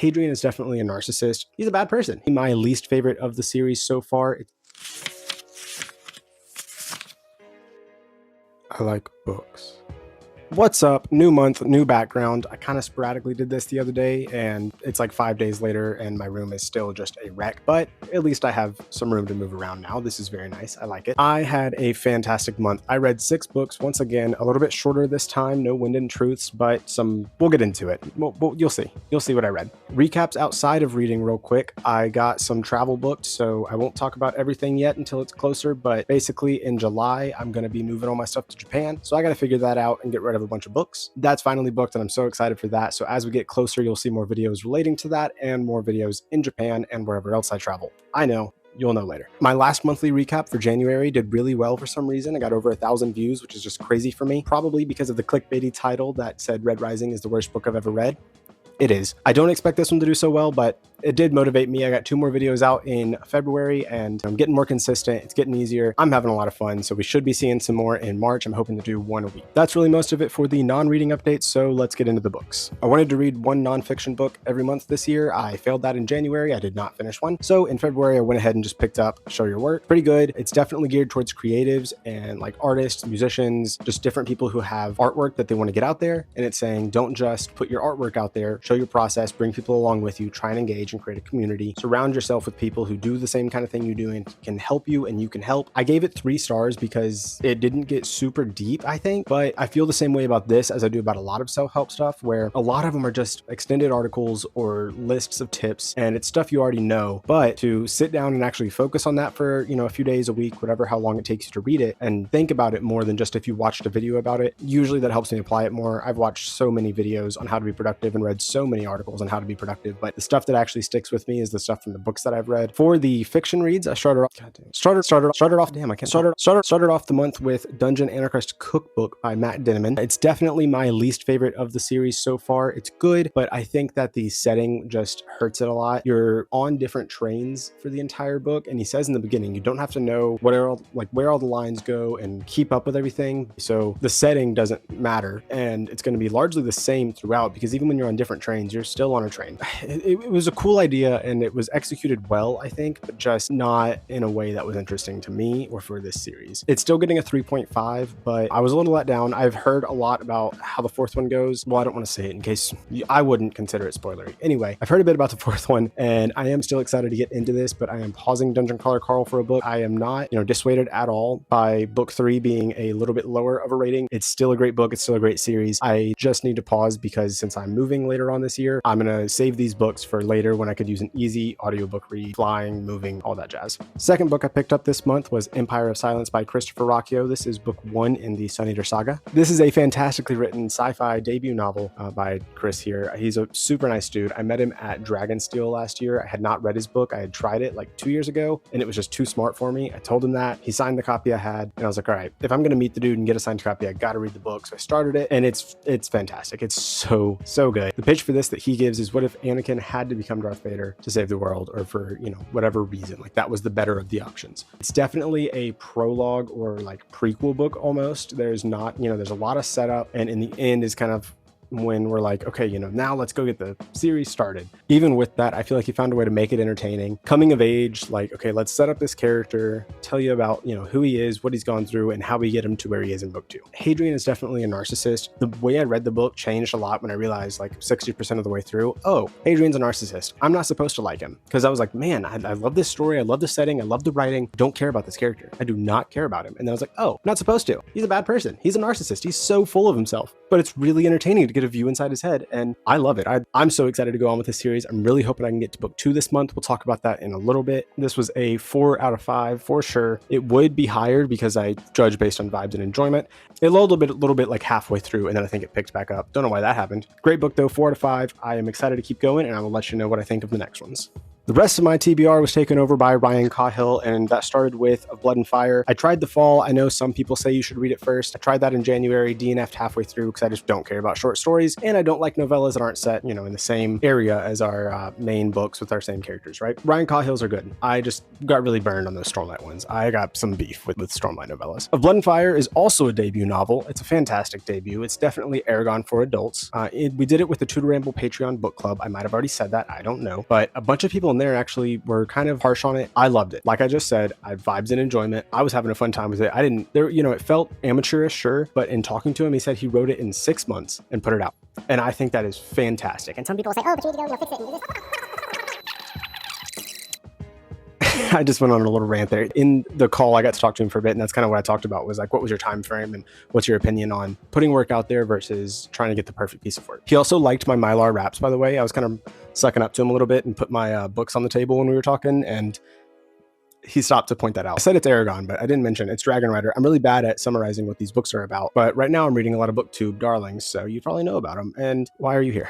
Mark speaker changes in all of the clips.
Speaker 1: Hadrian is definitely a narcissist. He's a bad person. My least favorite of the series so far. I like books. What's up? New month, new background. I kind of sporadically did this the other day, and it's like 5 days later, and my room is still just a wreck, but at least I have some room to move around now. This is very nice. I like it. I had a fantastic month. I read 6 books, once again, a little bit shorter this time, no Wind and Truths, but we'll get into it. You'll see. You'll see what I read. Recaps outside of reading real quick. I got some travel booked, so I won't talk about everything yet until it's closer, but basically in July, I'm going to be moving all my stuff to Japan, so I got to figure that out and get rid of a bunch of books. That's finally booked, and I'm so excited for that. So as we get closer, you'll see more videos relating to that and more videos in Japan and wherever else I travel. I know. You'll know later. My last monthly recap for January did really well for some reason. I got over 1,000 views, which is just crazy for me. Probably because of the clickbaity title that said Red Rising is the worst book I've ever read. It is. I don't expect this one to do so well, but it did motivate me. I got 2 more videos out in February, and I'm getting more consistent. It's getting easier. I'm having a lot of fun, so we should be seeing some more in March. I'm hoping to do 1 a week. That's really most of it for the non-reading updates, so let's get into the books. I wanted to read 1 nonfiction book every month this year. I failed that in January. I did not finish one. So in February, I went ahead and just picked up Show Your Work. Pretty good. It's definitely geared towards creatives and like artists, musicians, just different people who have artwork that they want to get out there. And it's saying, don't just put your artwork out there, show your process, bring people along with you, try and engage and create a community. Surround yourself with people who do the same kind of thing you do and can help you, and you can help. I gave it 3 stars because it didn't get super deep, I think, but I feel the same way about this as I do about a lot of self-help stuff, where a lot of them are just extended articles or lists of tips, and it's stuff you already know. But to sit down and actually focus on that for, a few days, a week, whatever, how long it takes you to read it, and think about it more than just if you watched a video about it, usually that helps me apply it more. I've watched so many videos on how to be productive and read so many articles on how to be productive, but the stuff that actually sticks with me is the stuff from the books that I've read. For the fiction reads, I started off the month with Dungeon Anarchist Cookbook by Matt Dinniman. It's definitely my least favorite of the series so far. It's good, but I think that the setting just hurts it a lot. You're on different trains for the entire book, and he says in the beginning, you don't have to know where all the lines go and keep up with everything. So the setting doesn't matter, and it's going to be largely the same throughout, because even when you're on different trains, you're still on a train. It was a cool idea, and it was executed well, I think, but just not in a way that was interesting to me or for this series. It's still getting a 3.5, but I was a little let down. I've heard a lot about how the 4th one goes. Well, I don't want to say it in case I wouldn't consider it spoilery. Anyway, I've heard a bit about the 4th one, and I am still excited to get into this, but I am pausing Dungeon Crawler Carl for a book. I am not, dissuaded at all by book 3 being a little bit lower of a rating. It's still a great book. It's still a great series. I just need to pause because since I'm moving later on this year, I'm going to save these books for later when I could use an easy audiobook read, flying, moving, all that jazz. Second book I picked up this month was Empire of Silence by Christopher Ruochhio. This is book 1 in the Sun Eater saga. This is a fantastically written sci-fi debut novel by Chris here. He's a super nice dude. I met him at Dragonsteel last year. I had not read his book. I had tried it like 2 years ago, and it was just too smart for me. I told him that. He signed the copy I had, and I was like, all right, if I'm going to meet the dude and get a signed copy, I got to read the book. So I started it, and it's fantastic. It's so good. The pitch for this that he gives is, what if Anakin had to become Darth Vader to save the world, or for, whatever reason, like that was the better of the options. It's definitely a prologue or like prequel book almost. There's not, there's a lot of setup, and in the end is kind of when we're like, okay, now let's go get the series started. Even with that, I feel like he found a way to make it entertaining. Coming of age, like, okay, let's set up this character, tell you about, who he is, what he's gone through, and how we get him to where he is in book 2. Hadrian is definitely a narcissist. The way I read the book changed a lot when I realized like 60% of the way through, oh, Hadrian's a narcissist. I'm not supposed to like him. Because I was like, man, I love this story. I love the setting. I love the writing. Don't care about this character. I do not care about him. And then I was like, oh, not supposed to. He's a bad person. He's a narcissist. He's so full of himself. But it's really entertaining to get a view inside his head, and I love it. I'm so excited to go on with this series. I'm really hoping I can get to book 2 this month. We'll talk about that in a little bit. This was a 4 out of 5 for sure. It would be higher because I judge based on vibes and enjoyment. It lulled a little bit like halfway through, and then I think it picked back up. Don't know why that happened. Great book though, 4 out of 5. I am excited to keep going, and I will let you know what I think of the next ones. The rest of my TBR was taken over by Ryan Cahill, and that started with Of Blood and Fire. I tried The Fall. I know some people say you should read it first. I tried that in January, DNF'd halfway through because I just don't care about short stories, and I don't like novellas that aren't set, in the same area as our main books with our same characters, right? Ryan Cahill's are good. I just got really burned on those Stormlight ones. I got some beef with Stormlight novellas. Of Blood and Fire is also a debut novel. It's a fantastic debut. It's definitely Aragon for adults. We did it with the Tutor Ramble Patreon book club. I might have already said that. I don't know. But a bunch of people in there actually were kind of harsh on it. I loved it. Like I just said, I had vibes and enjoyment. I was having a fun time with it. It felt amateurish, sure. But in talking to him, he said he wrote it in 6 months and put it out. And I think that is fantastic. And some people say, oh, but you need to go, fix it and do this. I just went on a little rant there. In the call, I got to talk to him for a bit, and that's kind of what I talked about was like, what was your time frame and what's your opinion on putting work out there versus trying to get the perfect piece of work? He also liked my Mylar wraps, by the way. I was kind of sucking up to him a little bit and put my books on the table when we were talking, and he stopped to point that out. I said it's Aragon, but I didn't mention it's Dragon Rider. I'm really bad at summarizing what these books are about, but right now I'm reading a lot of BookTube darlings, so you probably know about them. And why are you here?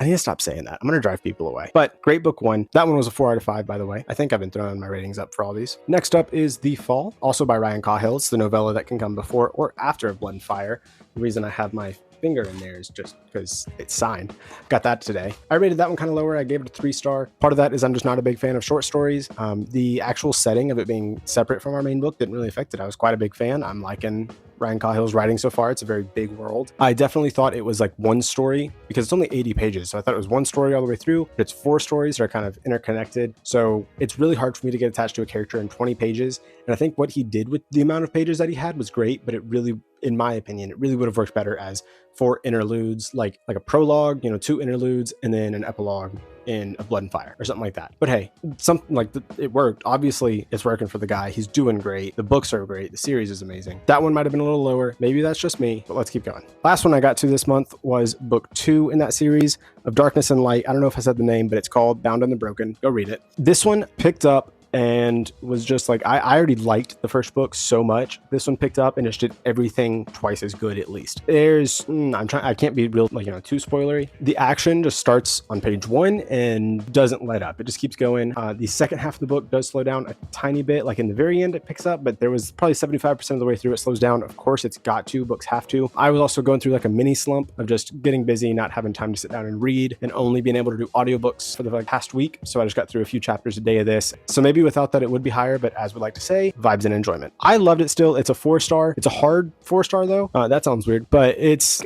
Speaker 1: I need to stop saying that. I'm going to drive people away. But great book one. That one was a 4 out of 5, by the way. I think I've been throwing my ratings up for all these. Next up is The Fall, also by Ryan Cahill. It's the novella that can come before or after Of Blood and Fire. The reason I have my finger in there is just because it's signed. Got that today. I rated that one kind of lower. I gave it a 3-star. Part of that is I'm just not a big fan of short stories. The actual setting of it being separate from our main book didn't really affect it. I was quite a big fan. I'm liking Ryan Cahill's writing so far. It's a very big world. I definitely thought it was like one story because it's only 80 pages. So I thought it was one story all the way through. It's 4 stories that are kind of interconnected. So it's really hard for me to get attached to a character in 20 pages. And I think what he did with the amount of pages that he had was great, but it really, in my opinion, it really would have worked better as 4 interludes, like a prologue, 2 interludes, and then an epilogue in Of Blood and Fire or something like that. But hey, something like it worked. Obviously, it's working for the guy. He's doing great. The books are great. The series is amazing. That one might have been a little lower. Maybe that's just me, but let's keep going. Last one I got to this month was book 2 in that series of Darkness and Light. I don't know if I said the name, but it's called Bound and the Broken. Go read it. This one picked up and was just like, I already liked the first book so much. This one picked up and just did everything twice as good, at least. I can't be real, too spoilery. The action just starts on page 1 and doesn't let up. It just keeps going. The second half of the book does slow down a tiny bit. Like in the very end, it picks up, but there was probably 75% of the way through it slows down. Of course, it's got to. Books have to. I was also going through like a mini slump of just getting busy, not having time to sit down and read, and only being able to do audiobooks for the past week. So I just got through a few chapters a day of this. So maybe without that it would be higher, but as we like to say, vibes and enjoyment. I loved it still. It's a 4-star. It's a hard 4-star though. That sounds weird, but it's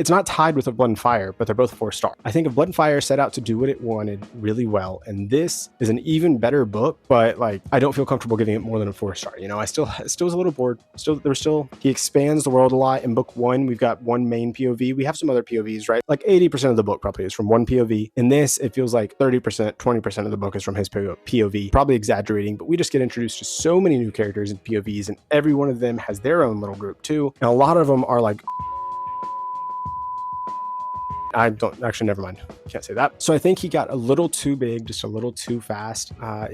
Speaker 1: not tied with Of Blood and Fire, but they're both 4-star. I think Of Blood and Fire set out to do what it wanted really well, and this is an even better book, but I don't feel comfortable giving it more than a 4-star. I still was a little bored. He expands the world a lot. In book 1, we've got one main POV. We have some other POVs, right? Like 80% of the book probably is from one POV. In this, it feels like 30%, 20% of the book is from his POV. Probably exaggerating, but we just get introduced to so many new characters and POVs, and every one of them has their own little group too. And a lot of them are like, I don't actually, never mind. Can't say that. So I think he got a little too big, just a little too fast. I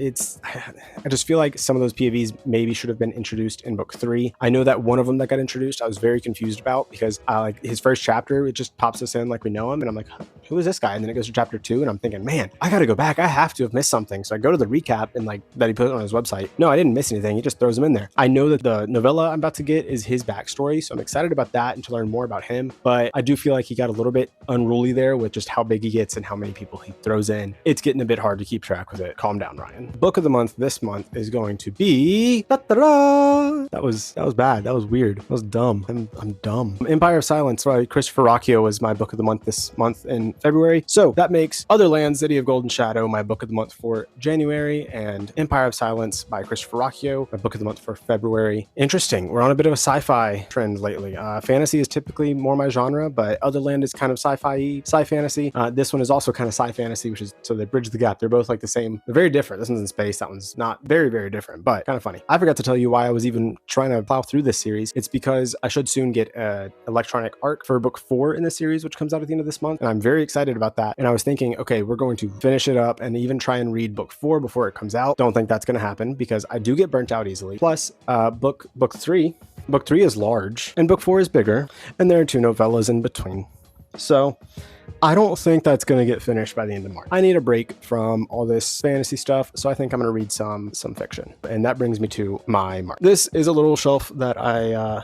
Speaker 1: just feel like some of those POVs maybe should have been introduced in book 3. I know that one of them that got introduced, I was very confused about because like his first chapter, it just pops us in like we know him. And I'm like, who is this guy? And then it goes to chapter 2 and I'm thinking, man, I got to go back. I have to have missed something. So I go to the recap and that he put on his website. No, I didn't miss anything. He just throws them in there. I know that the novella I'm about to get is his backstory. So I'm excited about that and to learn more about him. But I do feel like he got a little bit unruly there with just how big he gets and how many people he throws in. It's getting a bit hard to keep track with it. Calm down, Ryan. Book of the month this month is going to be that was bad. That was weird. That was dumb. I'm dumb. Empire of Silence by Christopher Ruochhio was my book of the month this month in February. So that makes Other Lands, City of Golden Shadow my book of the month for January, and Empire of Silence by Christopher Ruochhio my book of the month for February. Interesting. We're on a bit of a sci-fi trend lately. Fantasy is typically more my genre, but Other Land is kind of sci-fi, sci-fantasy. This one is also kind of sci-fantasy, which is, so they bridge the gap. They're both like the same. They're very different. This one's in space. That one's not. Very, very different, but kind of funny. I forgot to tell you why I was even trying to plow through this series. It's because I should soon get an electronic arc for book 4 in the series, which comes out at the end of this month. And I'm very excited about that. And I was thinking, okay, we're going to finish it up and even try and read book 4 before it comes out. Don't think that's going to happen because I do get burnt out easily. Plus, book 3 is large and book 4 is bigger, and there are 2 novellas in between. So I don't think that's going to get finished by the end of March. I need a break from all this fantasy stuff, so I think I'm going to read some fiction. And that brings me to my mark. This is a little shelf that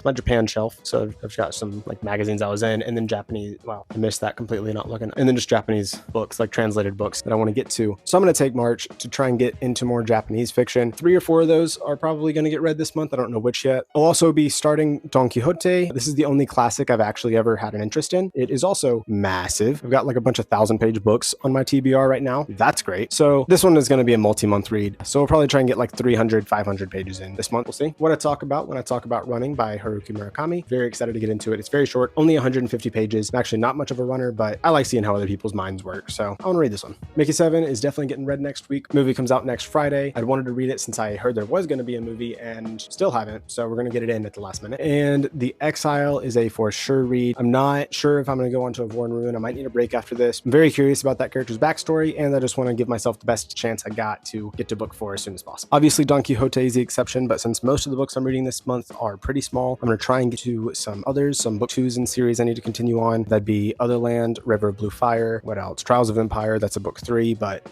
Speaker 1: my Japan shelf. So I've got some like magazines I was in, and then Japanese. Wow, I missed that completely, not looking. And then just Japanese books, like translated books that I want to get to. So I'm going to take March to try and get into more Japanese fiction. 3 or 4 of those are probably going to get read this month. I don't know which yet. I'll also be starting Don Quixote. This is the only classic I've actually ever had an interest in. It is also massive. I've got like a bunch of 1,000-page books on my TBR right now. That's great. So this one is going to be a multi-month read. So we'll probably try and get like 300, 500 pages in this month. We'll see what I talk about when I talk about Running by Haruki Murakami. Very excited to get into it. It's very short, only 150 pages. I'm actually not much of a runner, but I like seeing how other people's minds work. So I want to read this one. Mickey 7 is definitely getting read next week. Movie comes out next Friday. I'd wanted to read it since I heard there was going to be a movie and still haven't. So we're going to get it in at the last minute. And The Exile is a for sure read. I'm not sure if I'm going to go on to A War and Ruin. I might need a break after this. I'm very curious about that character's backstory, and I just want to give myself the best chance I got to get to book 4 as soon as possible. Obviously, Don Quixote is the exception, but since most of the books I'm reading this month are pretty small, I'm going to try and get to some others, some book 2s in series I need to continue on. That'd be Otherland, River of Blue Fire. What else? Trials of Empire. That's a book 3, but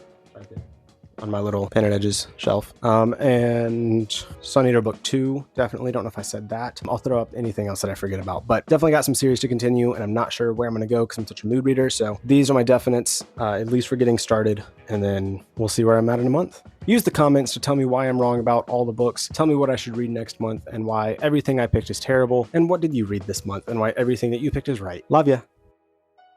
Speaker 1: on my little pen and edges shelf. And Sun Eater book 2, definitely. Don't know if I said that. I'll throw up anything else that I forget about, but definitely got some series to continue, and I'm not sure where I'm going to go because I'm such a mood reader. So these are my definites, at least for getting started, and then we'll see where I'm at in a month. Use the comments to tell me why I'm wrong about all the books. Tell me what I should read next month and why everything I picked is terrible, and what did you read this month and why everything that you picked is right. Love ya.